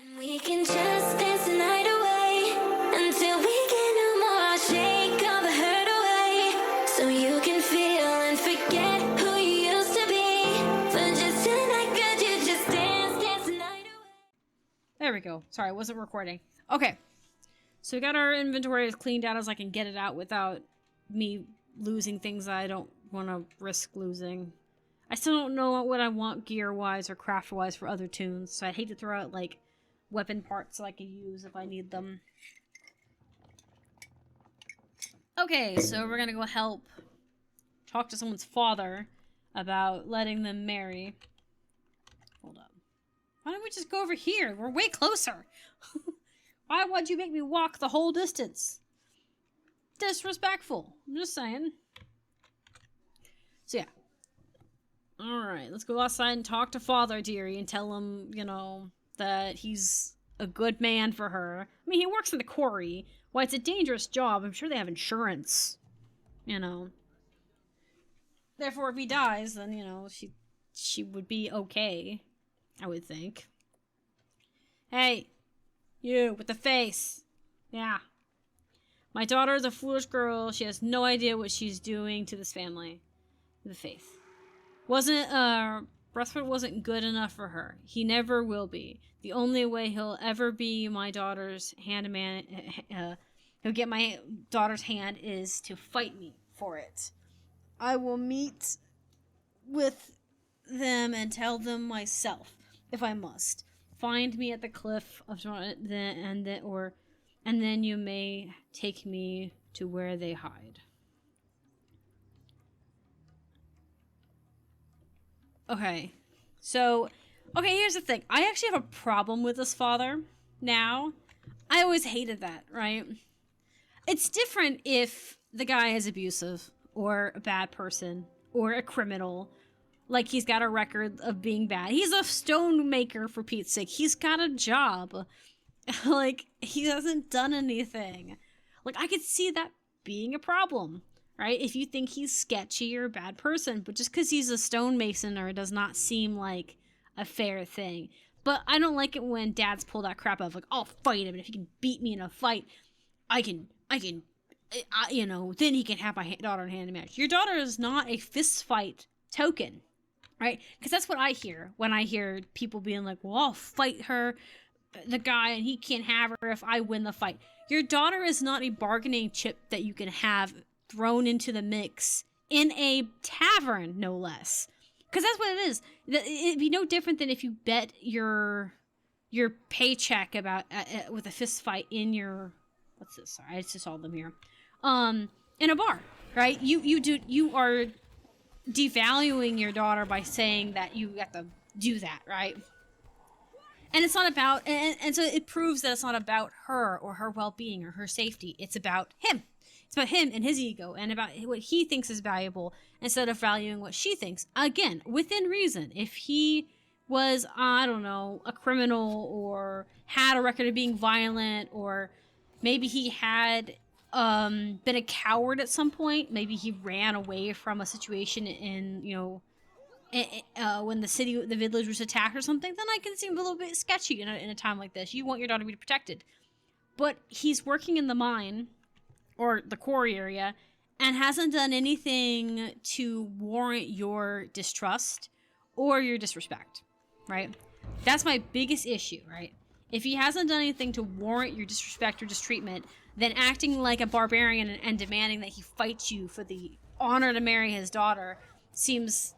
And we can just dance the night away until we get no more. I'll shake all the hurt away so you can feel and forget who you used to be. For just tonight, could you just dance the night away? There we go. Sorry, I wasn't recording. Okay. So we got our inventory as cleaned out as I can get it out without me losing things I don't want to risk losing. I still don't know what I want gear-wise or craft-wise for other tunes, so I'd hate to throw out, like, weapon parts that I could use if I need them. Okay, so we're gonna go help talk to someone's father about letting them marry. Hold up. Why don't we just go over here? We're way closer! Why would you make me walk the whole distance? Disrespectful. I'm just saying. So yeah. Alright, let's go outside and talk to Father Dearie and tell him, you know, that he's a good man for her. I mean, he works in the quarry. Why, it's a dangerous job. I'm sure they have insurance. You know. Therefore, if he dies, then, you know, she would be okay. I would think. Hey! You, with the face. Yeah. My daughter is a foolish girl. She has no idea what she's doing to this family. The faith. Breathford wasn't good enough for her. He never will be. The only way he'll ever be my daughter's he'll get my daughter's hand is to fight me for it. I will meet with them and tell them myself, if I must. Find me at the cliff of and then you may take me to where they hide. Okay. So, here's the thing. I actually have a problem with this father now. I always hated that, right? It's different if the guy is abusive or a bad person or a criminal. Like, he's got a record of being bad. He's a stone maker, for Pete's sake. He's got a job. Like, he hasn't done anything. Like, I could see that being a problem, right? If you think he's sketchy or a bad person. But just because he's a stonemason or does not seem like a fair thing. But I don't like it when dads pull that crap out. Like, I'll fight him. And if he can beat me in a fight, you know, then he can have my daughter in hand match. Your daughter is not a fist fight token. Right? Because that's what I hear when I hear people being like, well, I'll fight the guy, and he can't have her if I win the fight. Your daughter is not a bargaining chip that you can have thrown into the mix in a tavern, no less. Because that's what it is. It'd be no different than if you bet your paycheck about with a fist fight in your... What's this? Sorry, I just saw them here. In a bar, right? You are devaluing your daughter by saying that you have to do that, right? And it's not about, and so it proves that it's not about her or her well-being or her safety. It's about him. It's about him and his ego and about what he thinks is valuable instead of valuing what she thinks. Again, within reason. If he was, I don't know, a criminal or had a record of being violent, or maybe he had been a coward at some point. Maybe he ran away from a situation in, you know, when the village was attacked or something, then I can seem a little bit sketchy in a time like this. You want your daughter to be protected. But he's working in the mine, or the quarry area, and hasn't done anything to warrant your distrust or your disrespect, right? That's my biggest issue, right? If he hasn't done anything to warrant your disrespect or mistreatment, then acting like a barbarian and demanding that he fight you for the honor to marry his daughter seems...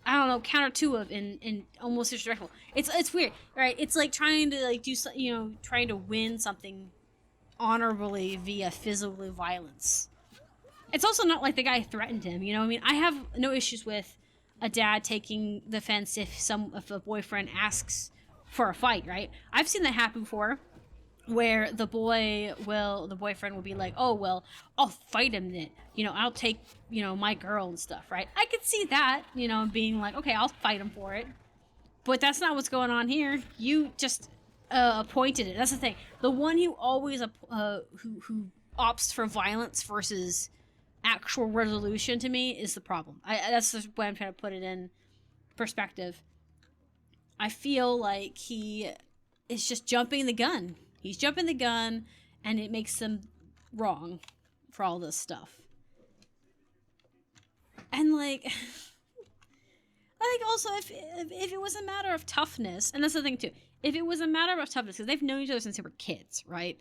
I don't know, counterintuitive and almost disrespectful. It's weird, right? It's like trying to like do you know, trying to win something honorably via physical violence. It's also not like the guy threatened him, you know what I mean? I have no issues with a dad taking the fence if a boyfriend asks for a fight, right? I've seen that happen before, where the boyfriend will be like, oh, well, I'll fight him then. You know, I'll take, you know, my girl and stuff, right? I could see that, you know, being like, okay, I'll fight him for it. But that's not what's going on here. You just appointed it. That's the thing. The one who always, who opts for violence versus actual resolution to me is the problem. That's the way I'm trying to put it in perspective. I feel like he is just jumping the gun. He's jumping the gun, and it makes him wrong for all this stuff. And like, I think also if it was a matter of toughness, and that's the thing too, if it was a matter of toughness, because they've known each other since they were kids, right?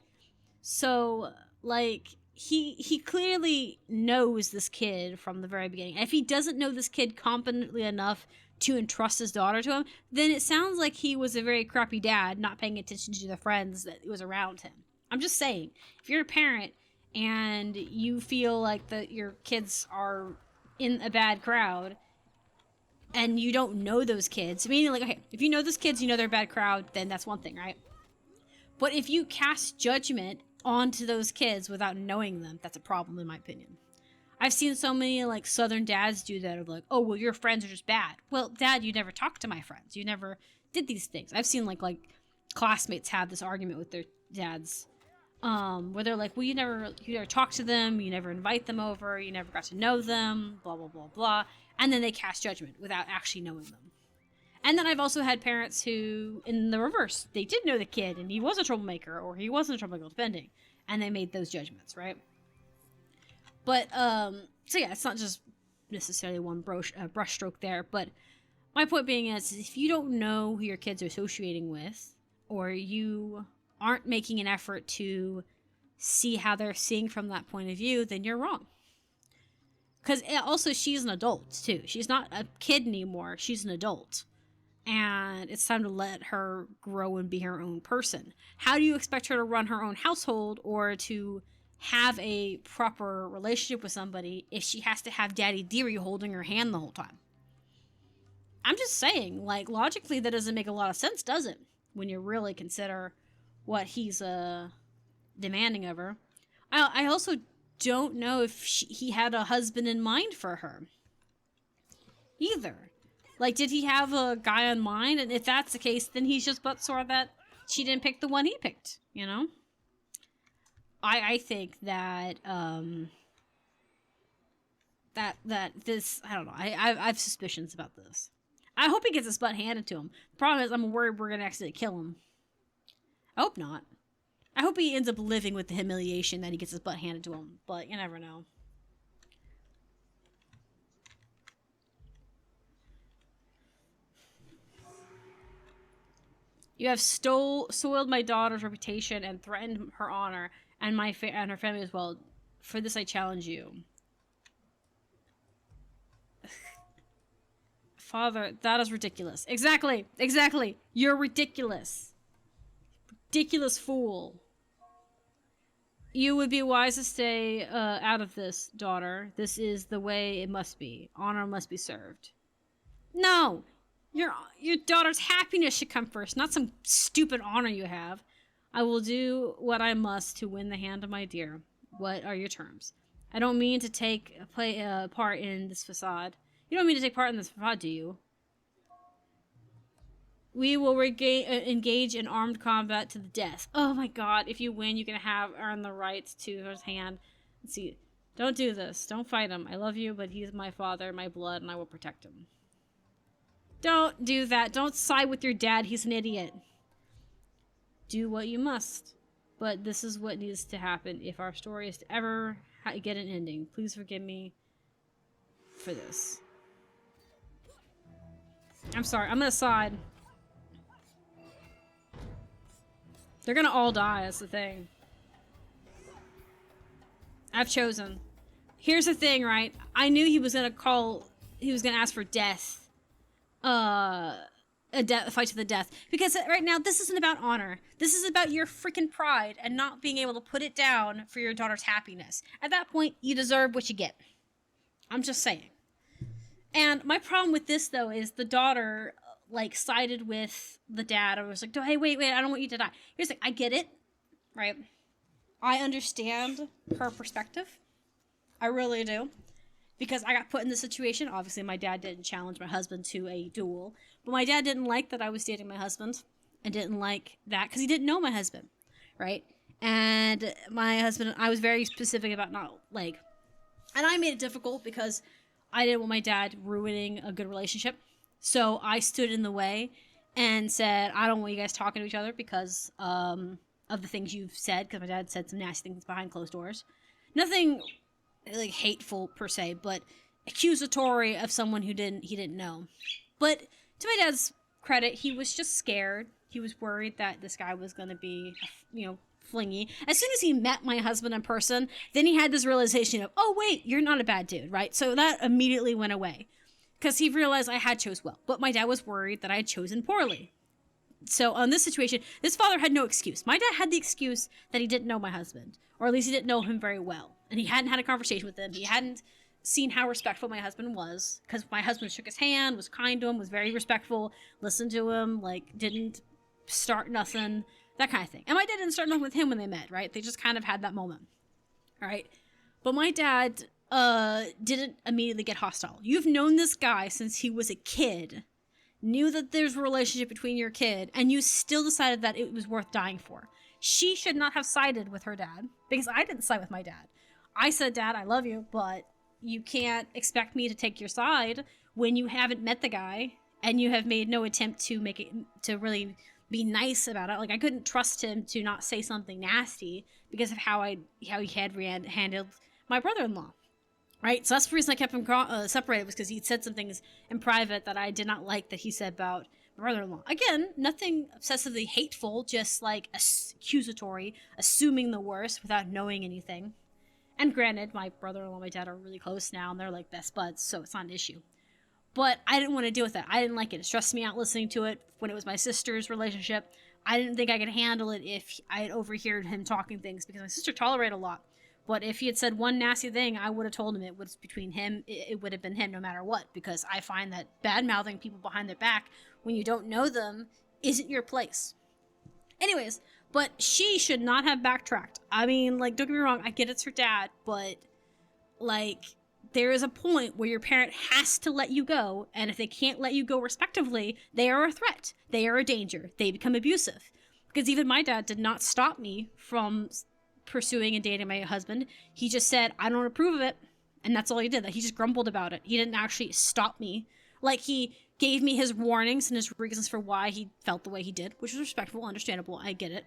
So like he clearly knows this kid from the very beginning. And if he doesn't know this kid competently enough to entrust his daughter to him, then it sounds like he was a very crappy dad, not paying attention to the friends that was around him. I'm just saying, if you're a parent and you feel like that your kids are in a bad crowd and you don't know those kids, meaning like, okay, if you know those kids, you know they're a bad crowd, then that's one thing, right? But if you cast judgment onto those kids without knowing them, that's a problem in my opinion. I've seen so many like Southern dads do that, of like, oh well, your friends are just bad. Well, Dad, you never talked to my friends. You never did these things. I've seen like classmates have this argument with their dads, where they're like, well, you never talk to them, you never invite them over, you never got to know them, blah blah blah blah, and then they cast judgment without actually knowing them. And then I've also had parents who, in the reverse, they did know the kid and he was a troublemaker or he wasn't a troublemaker, depending, and they made those judgments, right? But so yeah, it's not just necessarily one brushstroke there. But my point being is, if you don't know who your kids are associating with, or you aren't making an effort to see how they're seeing from that point of view, then you're wrong. Because also, she's an adult too. She's not a kid anymore. She's an adult. And it's time to let her grow and be her own person. How do you expect her to run her own household or to have a proper relationship with somebody if she has to have Daddy Deary holding her hand the whole time? I'm just saying, like, logically that doesn't make a lot of sense, does it? When you really consider what he's demanding of her. I also don't know if he had a husband in mind for her either. Like, did he have a guy in mind? And if that's the case, then he's just buttsore that she didn't pick the one he picked, you know? I think that, that this, I don't know, I have suspicions about this. I hope he gets his butt handed to him. The problem is, I'm worried we're going to accidentally kill him. I hope not. I hope he ends up living with the humiliation that he gets his butt handed to him, but you never know. You have soiled my daughter's reputation and threatened her honor and and her family as well. For this, I challenge you. Father, that is ridiculous. Exactly. You're ridiculous. Ridiculous fool. You would be wise to stay out of this, daughter. This is the way it must be. Honor must be served. No! Your daughter's happiness should come first, not some stupid honor you have. I will do what I must to win the hand of my dear. What are your terms? I don't mean to play part in this facade. You don't mean to take part in this facade, do you? We will engage in armed combat to the death. Oh my god, if you win, you can earn the right to his hand. Let's see. Don't do this. Don't fight him. I love you, but he's my father, my blood, and I will protect him. Don't do that. Don't side with your dad. He's an idiot. Do what you must. But this is what needs to happen if our story is to ever get an ending. Please forgive me for this. I'm sorry. I'm going to side. They're going to all die. That's the thing. I've chosen. Here's the thing, right? I knew he was going to ask for death. A fight to the death, because right now this isn't about honor. This is about your freaking pride and not being able to put it down for your daughter's happiness. At that point, you deserve what you get. I'm just saying. And my problem with this, though, is the daughter like sided with the dad. I was like, hey, wait, I don't want you to die. Here's the thing, I get it, right? I understand her perspective. I really do. Because I got put in this situation. Obviously, my dad didn't challenge my husband to a duel. But my dad didn't like that I was dating my husband. And didn't like that because he didn't know my husband. Right? And my husband, I was very specific about not, like... And I made it difficult because I didn't want my dad ruining a good relationship. So I stood in the way. and said, I don't want you guys talking to each other because of the things you've said, because my dad said some nasty things behind closed doors. Nothing like hateful per se, but accusatory of someone he didn't know. But to my dad's credit, he was just scared. He was worried that this guy was going to be, flingy. As soon as he met my husband in person, then he had this realization of, oh wait, you're not a bad dude, right? So that immediately went away because he realized I had chose well. But my dad was worried that I had chosen poorly. So on this situation, this father had no excuse. My dad had the excuse that he didn't know my husband, or at least he didn't know him very well, and he hadn't had a conversation with him. He hadn't seen how respectful my husband was, because my husband shook his hand, was kind to him, was very respectful, listened to him, like didn't start nothing, that kind of thing. And my dad didn't start nothing with him when they met, right? They just kind of had that moment, all right? But my dad didn't immediately get hostile. You've known this guy since he was a kid, knew that there's a relationship between your kid, and you still decided that it was worth dying for. She should not have sided with her dad, because I didn't side with my dad. I said, Dad, I love you, but you can't expect me to take your side when you haven't met the guy and you have made no attempt to make it, to really be nice about it. Like, I couldn't trust him to not say something nasty because of how he had handled my brother-in-law. Right, so that's the reason I kept him separated, was because he'd said some things in private that I did not like that he said about my brother-in-law. Again, nothing obsessively hateful, just like accusatory, assuming the worst without knowing anything. And granted, my brother-in-law and my dad are really close now, and they're like best buds, so it's not an issue. But I didn't want to deal with that. I didn't like it. It stressed me out listening to it when it was my sister's relationship. I didn't think I could handle it if I had overheard him talking things, because my sister tolerated a lot. But if he had said one nasty thing, I would have told him it was between him. It would have been him no matter what, because I find that bad-mouthing people behind their back when you don't know them isn't your place. Anyways, but she should not have backtracked. I mean, like, don't get me wrong, I get it's her dad, but, like, there is a point where your parent has to let you go, and if they can't let you go respectively, they are a threat. They are a danger. They become abusive. Because even my dad did not stop me from pursuing and dating my husband. He just said, I don't approve of it. And that's all he did. That he just grumbled about it. He didn't actually stop me. Like, he gave me his warnings and his reasons for why he felt the way he did, which was respectful, understandable. I get it.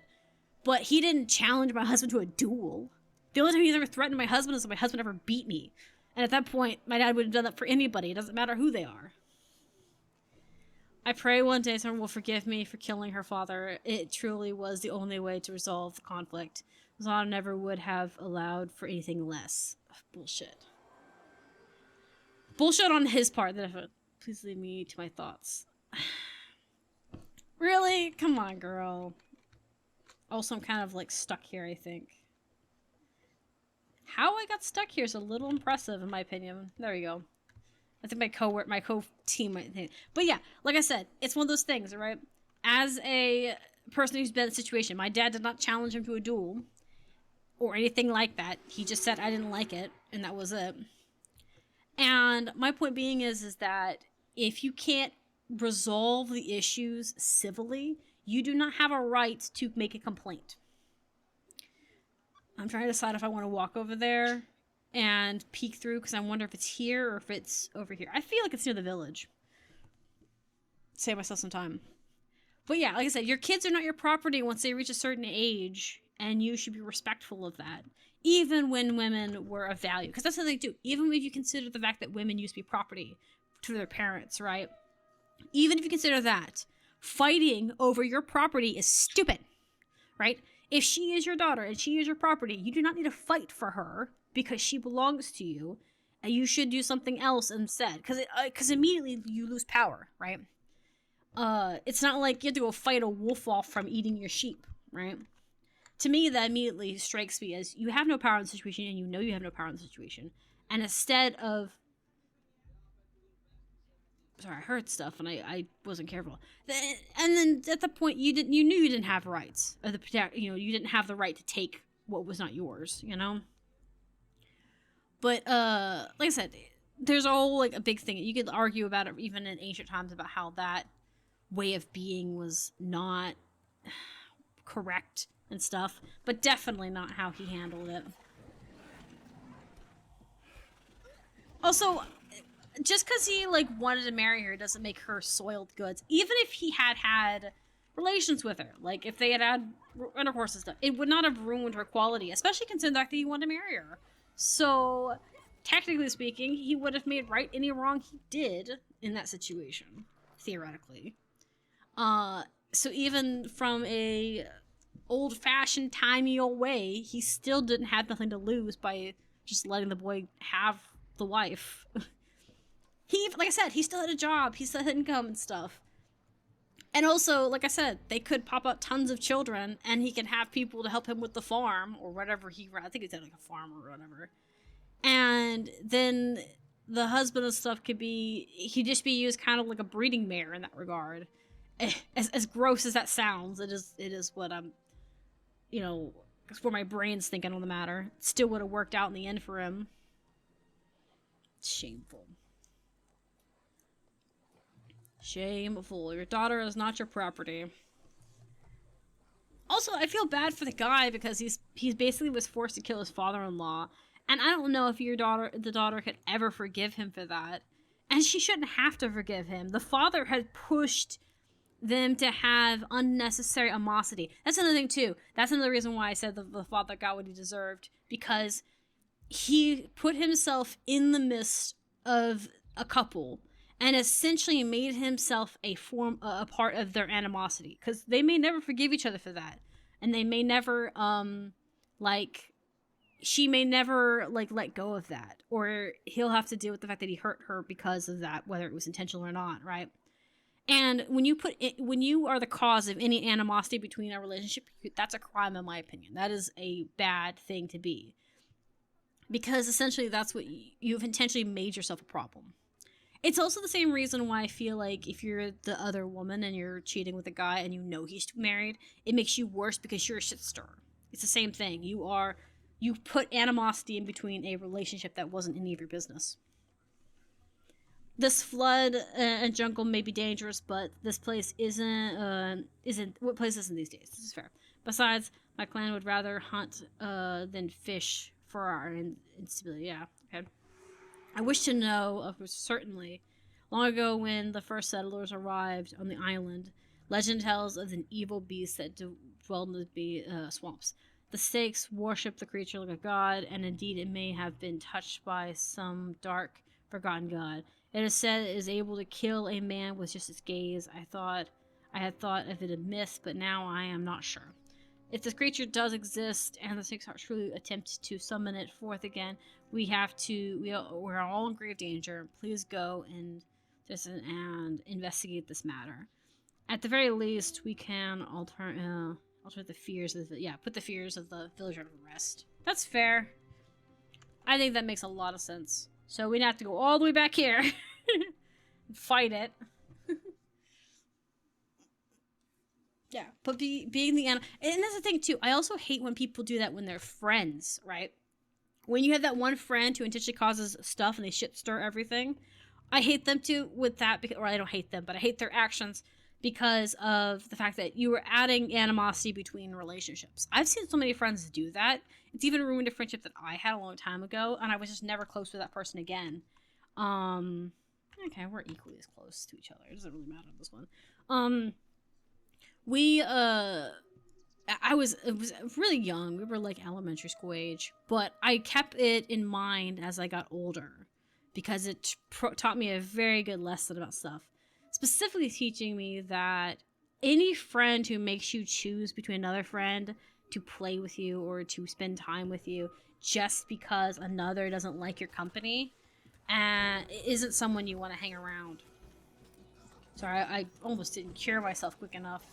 But he didn't challenge my husband to a duel. The only time he's ever threatened my husband is if my husband ever beat me. And at that point, my dad would have done that for anybody. It doesn't matter who they are. I pray one day someone will forgive me for killing her father. It truly was the only way to resolve the conflict. Zahn never would have allowed for anything less. Bullshit. Bullshit on his part. Please leave me to my thoughts. Really? Come on, girl. Also, I'm kind of, like, stuck here, I think. How I got stuck here is a little impressive, in my opinion. There we go. I think my co-team might think. But yeah, like I said, it's one of those things, right? As a person who's been in a situation, my dad did not challenge him to a duel or anything like that. He just said I didn't like it, and that was it. And my point being is that if you can't resolve the issues civilly, you do not have a right to make a complaint. I'm trying to decide if I want to walk over there and peek through, because I wonder if it's here or if it's over here. I feel like it's near the village. Save myself some time. But yeah, like I said, your kids are not your property once they reach a certain age, and you should be respectful of that. Even when women were of value. Because that's what they do. Even if you consider the fact that women used to be property to their parents, right? Even if you consider that, fighting over your property is stupid, right? If she is your daughter and she is your property, you do not need to fight for her because she belongs to you, and you should do something else instead. Because immediately you lose power, right? It's not like you have to go fight a wolf off from eating your sheep, right? To me, that immediately strikes me as you have no power in the situation, and you know you have no power in the situation. And instead of... Sorry, I heard stuff and I wasn't careful. And then at the point you knew you didn't have rights. You didn't have the right to take what was not yours, you know? But like I said, there's a whole, like, a big thing. You could argue about it even in ancient times about how that way of being was not correct and stuff, but definitely not how he handled it. Also, just because he like wanted to marry her doesn't make her soiled goods. Even if he had relations with her, like if they had intercourse and stuff, it would not have ruined her quality, especially considering the fact that he wanted to marry her. So, technically speaking, he would have made right any wrong he did in that situation, theoretically. So even from a old-fashioned, timey old way, he still didn't have nothing to lose by just letting the boy have the wife. He, like I said, he still had a job, he still had income and stuff. And also, like I said, they could pop out tons of children, and he can have people to help him with the farm or whatever I think it's like a farm or whatever. And then the husband and stuff he'd just be used kind of like a breeding mare in that regard. As gross as that sounds, it is what I'm, it's where my brain's thinking on the matter. It still would have worked out in the end for him. Shameful. Shameful. Your daughter is not your property. Also, I feel bad for the guy because he's basically was forced to kill his father-in-law, and I don't know if the daughter could ever forgive him for that. And she shouldn't have to forgive him. The father had pushed them to have unnecessary animosity. That's another thing too. That's another reason why I said the father got what he deserved, because he put himself in the midst of a couple and essentially made himself a part of their animosity, because they may never forgive each other for that, and they may never she may never let go of that, or he'll have to deal with the fact that he hurt her because of that, whether it was intentional or not, right? And when you are the cause of any animosity between a relationship, that's a crime in my opinion. That is a bad thing to be, because essentially that's what you've intentionally made yourself a problem. It's also the same reason why I feel like if you're the other woman and you're cheating with a guy and you know he's married, it makes you worse because you're a shit stirrer. It's the same thing. You put animosity in between a relationship that wasn't any of your business. This flood and jungle may be dangerous, but this place isn't. What place isn't these days? This is fair. Besides, my clan would rather hunt than fish for our instability. Yeah, okay. I wish to know of certainly. Long ago, when the first settlers arrived on the island, legend tells of an evil beast that dwelled in the swamps. The Stakes worship the creature like a god, and indeed it may have been touched by some dark, forgotten god. It is said it is able to kill a man with just its gaze. I had thought of it a myth, but now I am not sure. If this creature does exist, and the Six truly attempt to summon it forth again, we're all in grave danger. Please go and investigate this matter. At the very least, we can alter the fears of put the fears of the villager to rest. That's fair. I think that makes a lot of sense. So we'd have to go all the way back here and fight it. Yeah, but being the animal, and that's the thing too. I also hate when people do that when they're friends, right? When you have that one friend who intentionally causes stuff and they shit stir everything, I hate them too with that. Or I don't hate them, but I hate their actions because of the fact that you are adding animosity between relationships. I've seen so many friends do that. It's even ruined a friendship that I had a long time ago, and I was just never close with that person again. Okay, we're equally as close to each other. It doesn't really matter on this one. I was really young. We were like elementary school age, but I kept it in mind as I got older because it taught me a very good lesson about stuff. Specifically teaching me that any friend who makes you choose between another friend to play with you or to spend time with you just because another doesn't like your company isn't someone you want to hang around. Sorry, I almost didn't cure myself quick enough.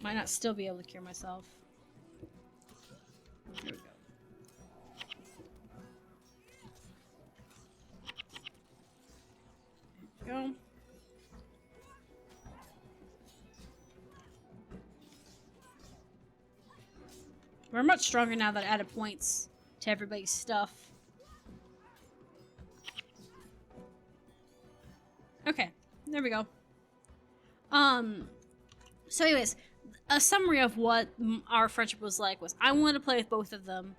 Might not still be able to cure myself. There we go. We're much stronger now that I added points to everybody's stuff. Okay, there we go. So anyways, a summary of what our friendship was like was I wanted to play with both of them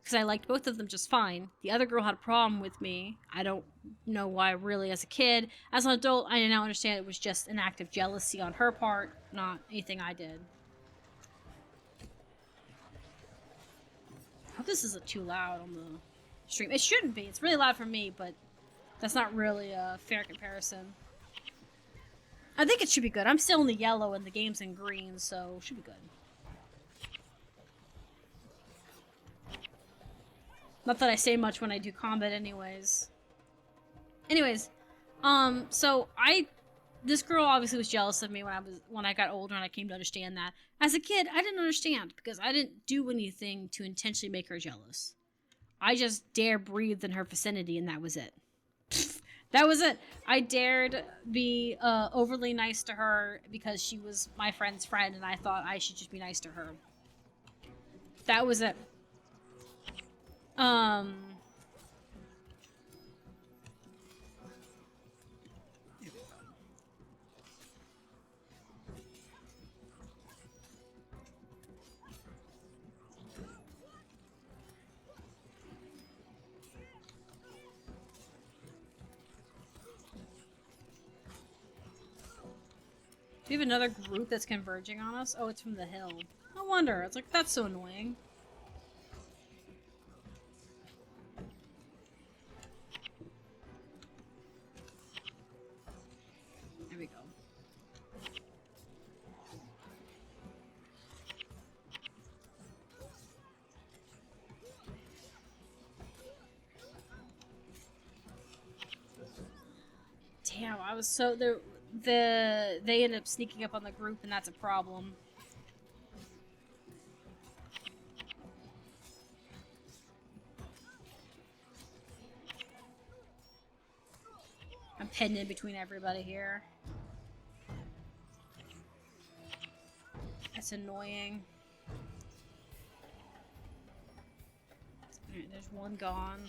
because I liked both of them just fine. The other girl had a problem with me. I don't know why, really, as a kid. As an adult, I now understand it was just an act of jealousy on her part, not anything I did. I hope this isn't too loud on the stream. It shouldn't be. It's really loud for me, but that's not really a fair comparison. I think it should be good. I'm still in the yellow and the game's in green, so it should be good. Not that I say much when I do combat anyways. Anyways, so this girl obviously was jealous of me when I got older and I came to understand that. As a kid, I didn't understand because I didn't do anything to intentionally make her jealous. I just dare breathed in her vicinity and that was it. That was it. I dared be overly nice to her because she was my friend's friend and I thought I should just be nice to her. That was it. Do we have another group that's converging on us? Oh, it's from the hill. No wonder. It's like, that's so annoying. There we go. Damn, I was so... They end up sneaking up on the group, and that's a problem. I'm pinned in between everybody here. That's annoying. Alright, there's one gone.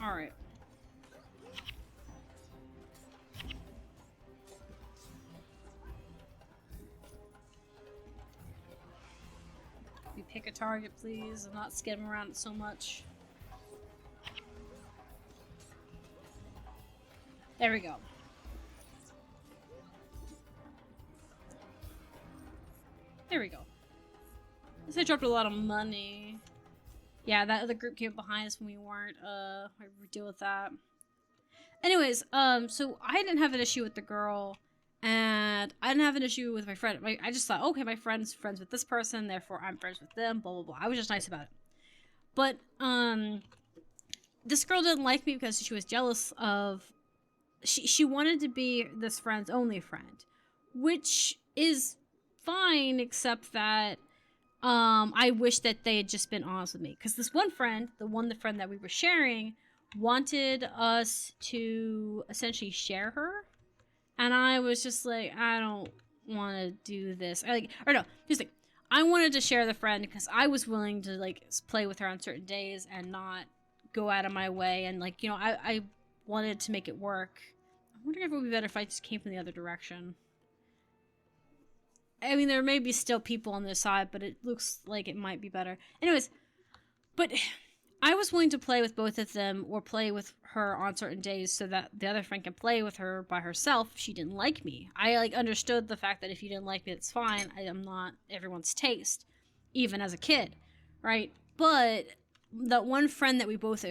Alright. You pick a target, please, and not skim around it so much. There we go. There we go. I guess I dropped a lot of money. Yeah, that other group came behind us when we weren't, I deal with that. Anyways, so I didn't have an issue with the girl, and I didn't have an issue with my friend. I just thought, okay, my friend's friends with this person, therefore I'm friends with them, blah, blah, blah. I was just nice about it. But, this girl didn't like me because she was jealous of... She wanted to be this friend's only friend, which is fine, except that I wish that they had just been honest with me. Because this one friend, the friend that we were sharing, wanted us to essentially share her. And I was just like, I don't want to do this. Here's the thing. I wanted to share the friend because I was willing to, like, play with her on certain days and not go out of my way. And, like, you know, I wanted to make it work. I wonder if it would be better if I just came from the other direction. I mean, there may be still people on this side, but it looks like it might be better. Anyways, but I was willing to play with both of them or play with her on certain days so that the other friend can play with her by herself if she didn't like me. I, like, understood the fact that if you didn't like me, it's fine. I am not everyone's taste, even as a kid, right? But that one friend that we both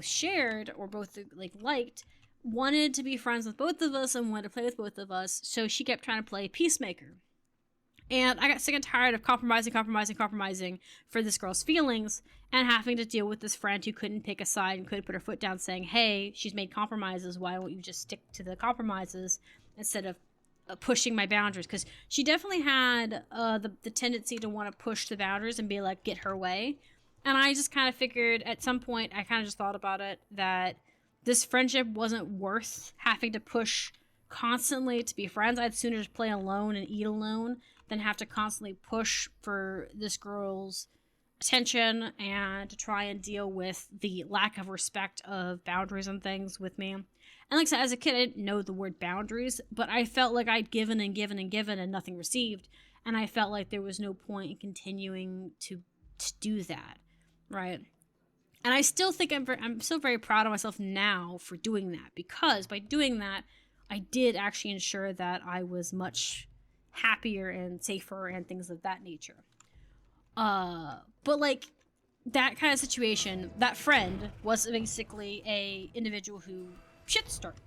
shared or both, like, liked wanted to be friends with both of us and wanted to play with both of us, so she kept trying to play peacemaker. And I got sick and tired of compromising for this girl's feelings and having to deal with this friend who couldn't pick a side and couldn't put her foot down saying, hey, she's made compromises. Why won't you just stick to the compromises instead of pushing my boundaries? Because she definitely had the tendency to want to push the boundaries and be like, get her way. And I just kind of figured at some point, I kind of just thought about it, that this friendship wasn't worth having to push constantly to be friends. I'd sooner just play alone and eat alone than have to constantly push for this girl's attention and to try and deal with the lack of respect of boundaries and things with me. And like I said, as a kid, I didn't know the word boundaries, but I felt like I'd given and given and given and nothing received. And I felt like there was no point in continuing to do that, right? And I still think I'm still very proud of myself now for doing that, because by doing that, I did actually ensure that I was much happier and safer and things of that nature. But like that kind of situation, that friend was basically a individual who shit started.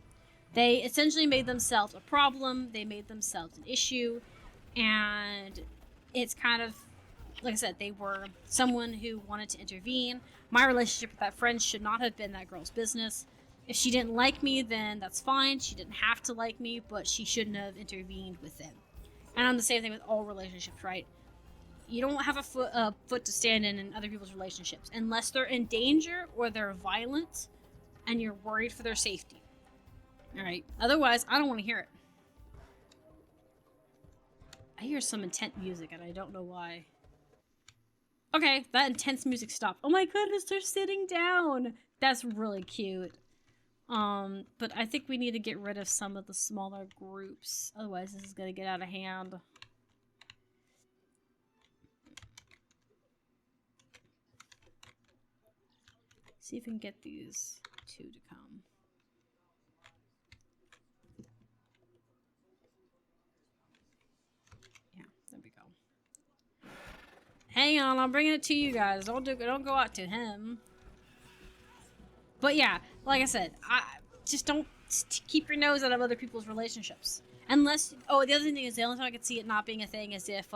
They essentially made themselves a problem. They made themselves an issue, and it's kind of like I said, they were someone who wanted to intervene. My relationship with that friend should not have been that girl's business. If she didn't like me, then that's fine. She didn't have to like me, but she shouldn't have intervened with it. And I'm the same thing with all relationships, right? You don't have a foot to stand in other people's relationships unless they're in danger or they're violent and you're worried for their safety. All right. Otherwise, I don't want to hear it. I hear some intense music and I don't know why. Okay, that intense music stopped. Oh my goodness, they're sitting down. That's really cute. But I think we need to get rid of some of the smaller groups. Otherwise, this is gonna get out of hand. See if we can get these two to come. Yeah, there we go. Hang on, I'm bringing it to you guys. Don't go out to him. But yeah, like I said, I just don't keep your nose out of other people's relationships. Unless, oh, the other thing is, the only time I could see it not being a thing is if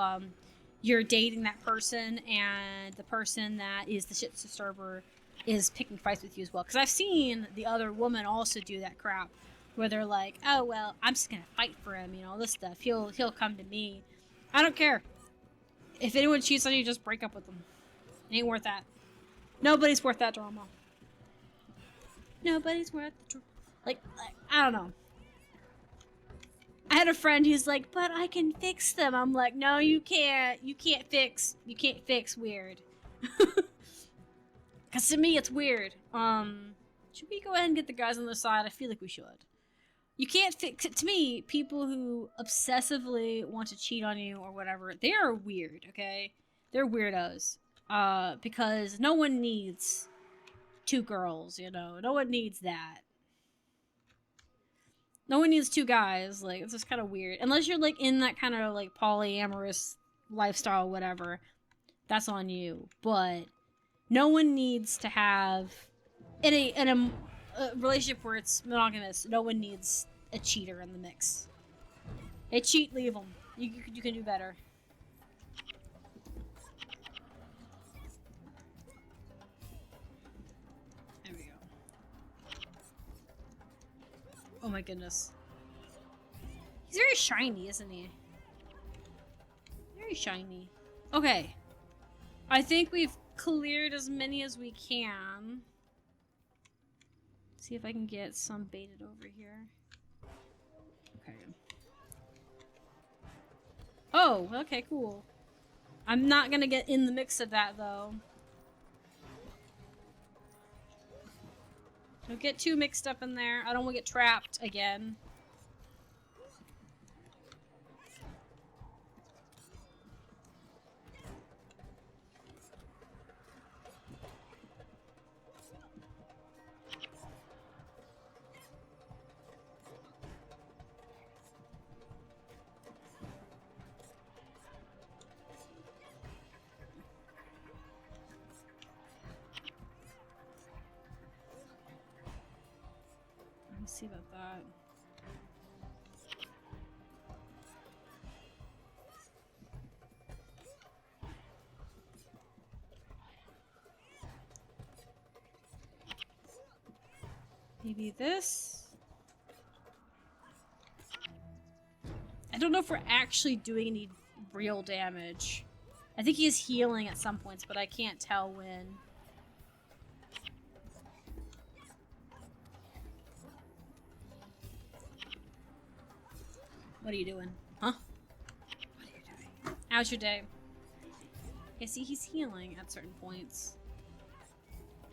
you're dating that person and the person that is the shit disturber is picking fights with you as well. Because I've seen the other woman also do that crap, where they're like, oh well, I'm just gonna fight for him, you know, all this stuff. He'll come to me. I don't care. If anyone cheats on you, just break up with them. It ain't worth that. Nobody's worth that drama. Nobody's worth the drama. Like, I don't know. I had a friend who's like, but I can fix them. I'm like, no, you can't. You can't fix weird. Because to me, it's weird. Should we go ahead and get the guys on the side? I feel like we should. You can't fix it. To me, people who obsessively want to cheat on you or whatever, they are weird, okay? They're weirdos. Because no one needs two girls, you know? No one needs that. No one needs two guys. Like, it's just kind of weird. Unless you're, like, in that kind of, like, polyamorous lifestyle, whatever. That's on you. But no one needs to have... In a relationship where it's monogamous, no one needs a cheater in the mix. They cheat, leave them. You can do better. There we go. Oh my goodness. He's very shiny, isn't he? Very shiny. Okay. I think we've cleared as many as we can. See if I can get some baited over here. Okay. Oh, okay, cool. I'm not gonna get in the mix of that, though. Don't get too mixed up in there. I don't want to get trapped again. See about that. Maybe this? I don't know if we're actually doing any real damage. I think he's healing at some points, but I can't tell when. What are you doing? Huh? What are you doing? How's your day? Yeah, see, he's healing at certain points.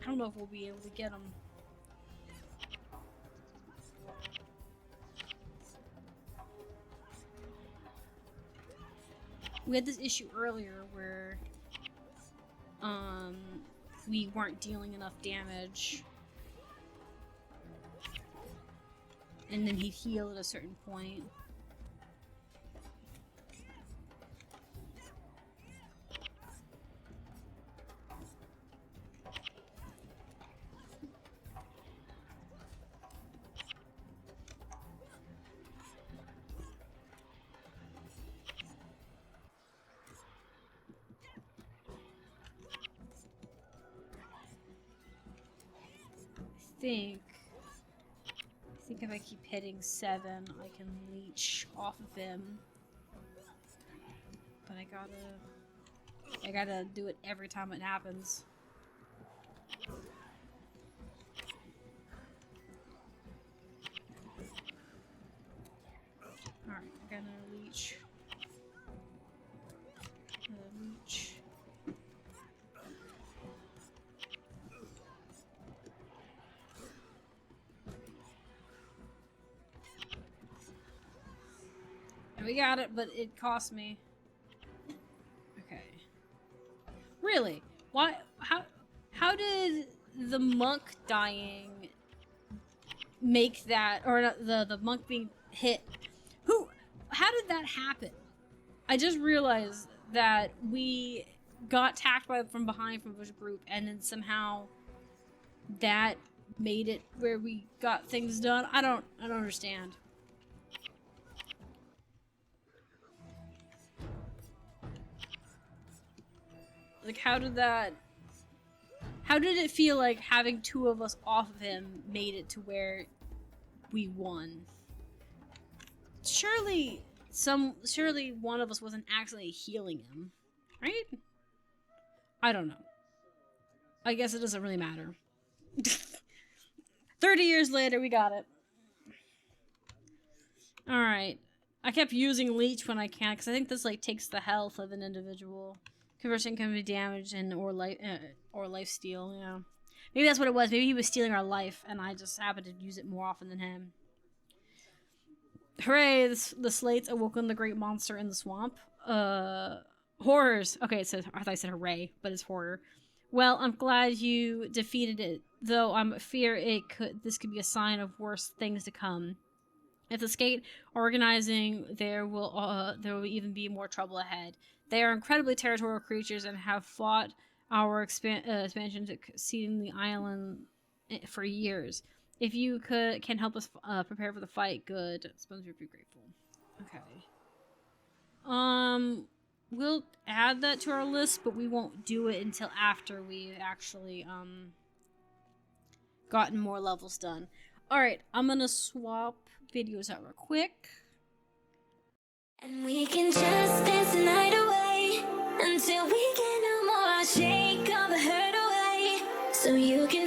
I don't know if we'll be able to get him. we had this issue earlier where we weren't dealing enough damage, and then he'd heal at a certain point. I think if I keep hitting 7, I can leech off of him. But I gotta do it every time it happens. Alright, I'm gonna leech. Leech. We got it, but it cost me. Okay. Really? Why? How did the monk dying make that, or not, the monk being hit? How did that happen? I just realized that we got attacked from behind from a group, and then somehow that made it where we got things done. I don't understand. Like, how did it feel like having 2 of us off of him made it to where we won? Surely one of us wasn't actually healing him, right? I don't know. I guess it doesn't really matter. 30 years later, we got it. Alright. I kept using leech when I can, because I think this, like, takes the health of an individual. Conversion can be damage and or life steal, yeah. Maybe that's what it was. Maybe he was stealing our life, and I just happened to use it more often than him. Hooray! The slates awoken the great monster in the swamp. Horrors. Okay, it says, I thought I said hooray, but it's horror. Well, I'm glad you defeated it, though I'm fear this could be a sign of worse things to come. If the skate organizing, there will even be more trouble ahead. They are incredibly territorial creatures and have fought our expansion to exceeding the island for years. If you can help us prepare for the fight, good. I suppose we'd be grateful. Okay. We'll add that to our list, but we won't do it until after we've actually gotten more levels done. Alright, I'm gonna swap videos out real quick. And we can just dance the night away until we get no more. I'll shake all the hurt away so you can